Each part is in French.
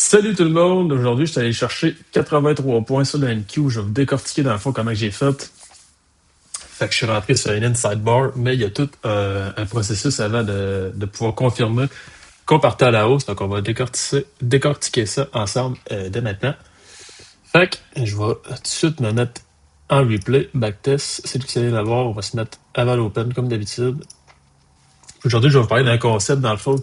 Salut tout le monde! Aujourd'hui, je suis allé chercher 83 points sur le NQ. Je vais vous décortiquer dans le fond comment j'ai fait. Fait que je suis rentré sur une inside bar, mais il y a tout un processus avant de pouvoir confirmer qu'on partait à la hausse. Donc, on va décortiquer ça ensemble dès maintenant. Fait que je vais tout de suite me mettre en replay, backtest. C'est tout ce que vous allez voir. On va se mettre avant l'open comme d'habitude. Aujourd'hui, je vais vous parler d'un concept dans le fond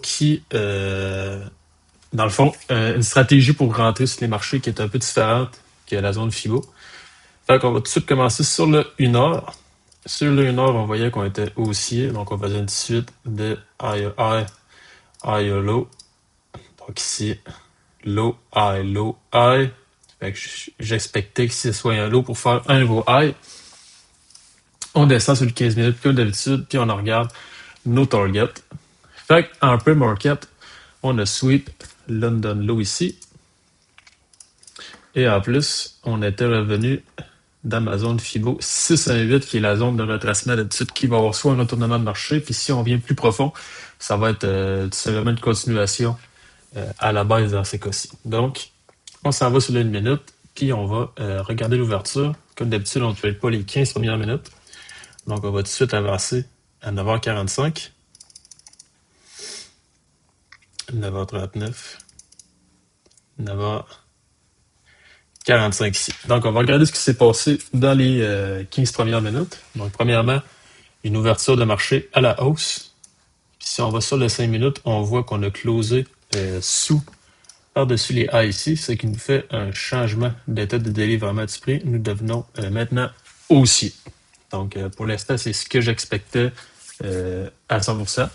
une stratégie pour rentrer sur les marchés qui est un peu différente que la zone FIBO. Fait qu'on va tout de suite commencer sur le 1 heure. Sur le 1 heure, on voyait qu'on était haussier, donc on faisait une suite de high, low. Donc ici, low, high. Fait que j'expectais que ce soit un low pour faire un nouveau high. On descend sur le 15 minutes comme d'habitude, puis on en regarde nos targets. Fait qu'en pre-market, on a sweep London Low ici. Et en plus, on était revenu dans ma zone FIBO 618, qui est la zone de retracement d'habitude, qui va avoir soit un retournement de marché, puis si on vient plus profond, ça va être tout simplement une continuation à la baisse dans ces cas-ci. Donc, on s'en va sur l'1 minute, puis on va regarder l'ouverture. Comme d'habitude, on ne trade pas les 15 premières minutes. Donc, on va tout de suite avancer à 9h45. 9h39. 9h45 ici. Donc, on va regarder ce qui s'est passé dans les 15 premières minutes. Donc, premièrement, une ouverture de marché à la hausse. Puis si on va sur les 5 minutes, on voit qu'on a closé par-dessus les A ici, ce qui nous fait un changement d'état de délivrement du prix. Nous devenons maintenant haussiers. Donc, pour l'instant, c'est ce que j'expectais à 100%.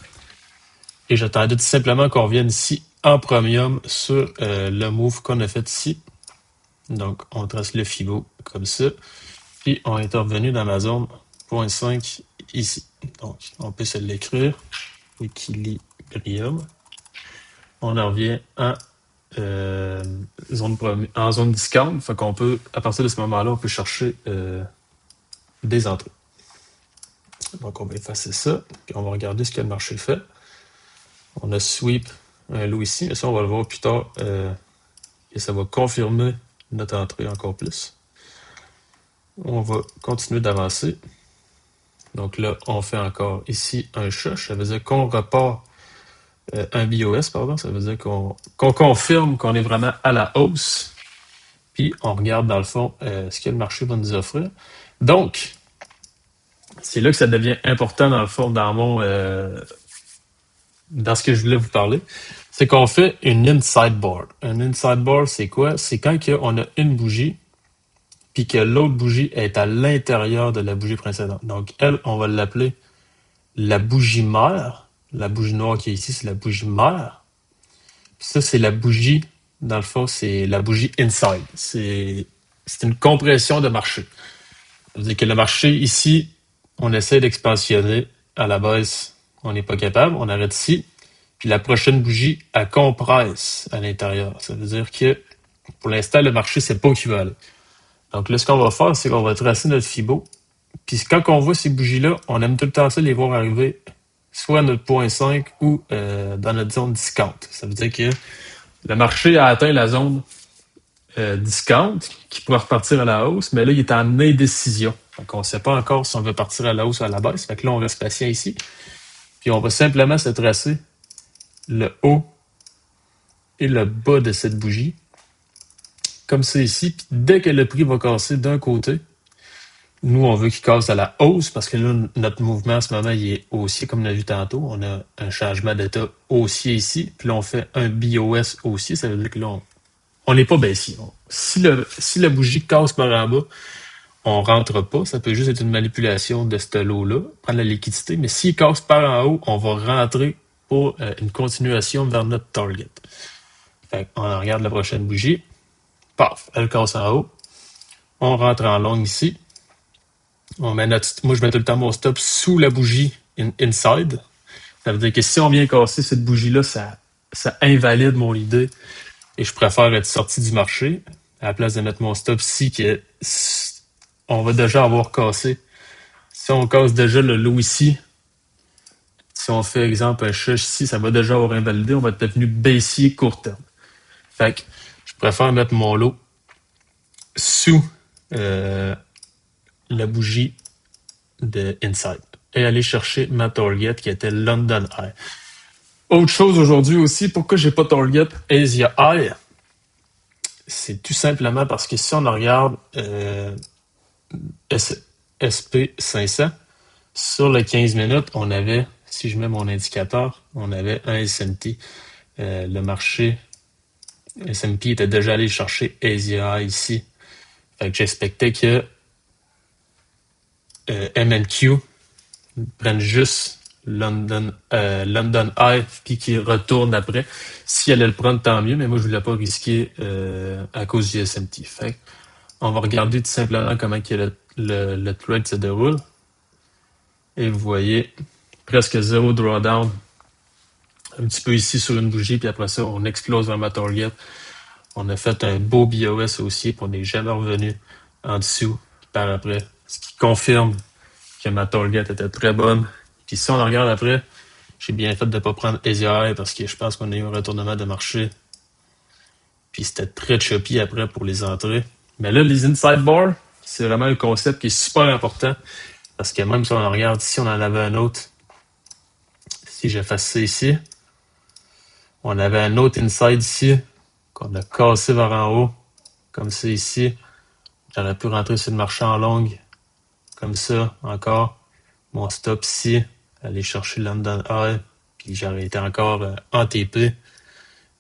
Et j'attendais tout simplement qu'on revienne ici en premium sur le move qu'on a fait ici. Donc, on trace le FIBO comme ça. Puis, on est revenu dans ma zone 0.5 ici. Donc, on peut se l'écrire. Equilibrium. On en revient en zone discount. Fait qu'on peut, à partir de ce moment-là, on peut chercher des entrées. Donc, on va effacer ça. Puis, on va regarder ce que le marché fait. On a sweep un low ici. Mais ça, on va le voir plus tard. Et ça va confirmer notre entrée encore plus. On va continuer d'avancer. Donc là, on fait encore ici un shush. Ça veut dire qu'on repart un BOS, pardon. Ça veut dire qu'on confirme qu'on est vraiment à la hausse. Puis on regarde dans le fond ce que le marché va nous offrir. Donc, c'est là que ça devient important dans le fond, dans ce que je voulais vous parler. C'est qu'on fait une inside bar. Un inside bar, c'est quoi? C'est quand on a une bougie puis que l'autre bougie est à l'intérieur de la bougie précédente. Donc, elle, on va l'appeler la bougie mère. La bougie noire qui est ici, c'est la bougie mère. Puis ça, c'est la bougie, dans le fond, c'est la bougie inside. C'est une compression de marché. Ça veut dire que le marché, ici, on essaie d'expansionner. À la base, on n'est pas capable. On arrête ici. Puis la prochaine bougie, elle compresse à l'intérieur. Ça veut dire que, pour l'instant, le marché, c'est pas où il va aller. Donc là, ce qu'on va faire, c'est qu'on va tracer notre FIBO. Puis quand on voit ces bougies-là, on aime tout le temps ça les voir arriver soit à notre 0.5 ou dans notre zone discount. Ça veut dire que le marché a atteint la zone discount qui pourrait repartir à la hausse, mais là, il est en indécision. Donc, on ne sait pas encore si on veut partir à la hausse ou à la baisse. Fait que là, on reste patient ici. Puis on va simplement se tracer le haut et le bas de cette bougie. Comme ça ici. Puis dès que le prix va casser d'un côté, nous, on veut qu'il casse à la hausse parce que là, notre mouvement en ce moment, il est haussier, comme on a vu tantôt. On a un changement d'état haussier ici. Puis là, on fait un BOS haussier. Ça veut dire que là, on n'est pas baissier. Si la bougie casse par en bas, on rentre pas. Ça peut juste être une manipulation de ce lot-là, prendre la liquidité. Mais s'il casse par en haut, on va rentrer pour une continuation vers notre target. Fait on regarde la prochaine bougie. Paf, elle casse en haut. On rentre en long ici. Moi, je mets tout le temps mon stop sous la bougie inside. Ça veut dire que si on vient casser cette bougie-là, ça invalide mon idée et je préfère être sorti du marché à la place de mettre mon stop ici on va déjà avoir cassé. Si on casse déjà le low ici, si on fait exemple un shush ici, ça va déjà avoir invalidé, on va être devenu baissier court terme. Fait que je préfère mettre mon lot sous la bougie de Inside et aller chercher ma target qui était London Eye. Autre chose aujourd'hui aussi, pourquoi j'ai pas target Asia Eye? C'est tout simplement parce que si on regarde SP500, sur le 15 minutes, on avait, si je mets mon indicateur, on avait un S&P. Le marché S&P était déjà allé chercher Asia ici. Fait que j'expectais que MNQ prenne juste London Eye puis qu'il retourne après. Si elle allait le prendre, tant mieux, mais moi je voulais pas risquer à cause du S&P. Fait que on va regarder tout simplement comment que le trade se déroule. Et vous voyez, presque zéro drawdown. Un petit peu ici sur une bougie, puis après ça, on explose vers ma target. On a fait un beau BOS aussi, puis on n'est jamais revenu en dessous par après. Ce qui confirme que ma target était très bonne. Puis si on regarde après, j'ai bien fait de ne pas prendre Asia parce que je pense qu'on a eu un retournement de marché. Puis c'était très choppy après pour les entrées. Mais là, les inside bars, c'est vraiment un concept qui est super important. Parce que même si on regarde ici, on en avait un autre. Si j'efface ça ici, on avait un autre inside ici qu'on a cassé vers en haut, comme ça ici. J'aurais pu rentrer sur le marché en longue, comme ça, encore. Mon stop ici, aller chercher London Eye, puis j'aurais été encore en TP.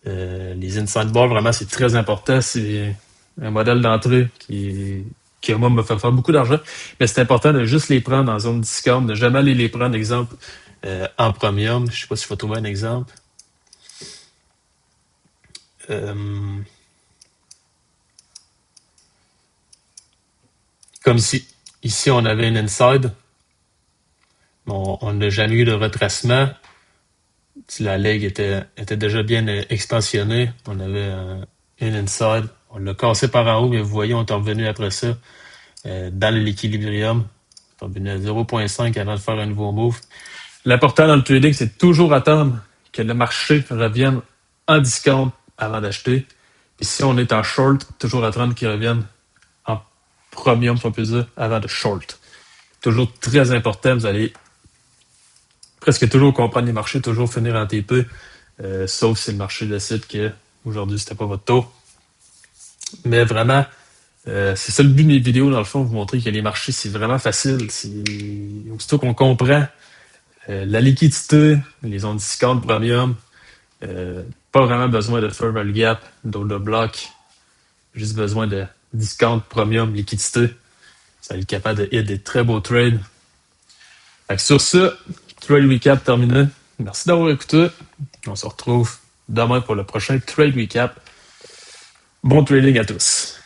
Les inside balls, vraiment, c'est très important. C'est un modèle d'entrée qui moi, me fait faire beaucoup d'argent. Mais c'est important de juste les prendre en zone discount, de jamais aller les prendre, exemple, en premium. Je sais pas si je vais trouver un exemple. Comme si ici on avait une inside, on n'a jamais eu de retracement. La ligue était déjà bien expansionnée. On avait une inside. On l'a cassé par en haut, mais vous voyez, on est revenu après ça dans l'équilibrium. On est revenu à 0.5 avant de faire un nouveau move. L'important dans le trading, c'est toujours attendre que le marché revienne en discount avant d'acheter. Puis si on est en short, toujours attendre qu'il revienne en premium, si on peut dire, avant de short. Toujours très important, vous allez presque toujours comprendre les marchés, toujours finir en TP, sauf si le marché décide que aujourd'hui c'était pas votre tour. Mais vraiment, c'est ça le but de mes vidéos, dans le fond, vous montrer que les marchés, c'est vraiment facile. Aussitôt qu'on comprend la liquidité, les zones discount premium, pas vraiment besoin de faire le gap, d'order block, juste besoin de discount premium, liquidité. Ça va être capable de hit des très beaux trades. Fait que sur ça, trade recap terminé. Merci d'avoir écouté. On se retrouve demain pour le prochain trade recap. Bon trading à tous.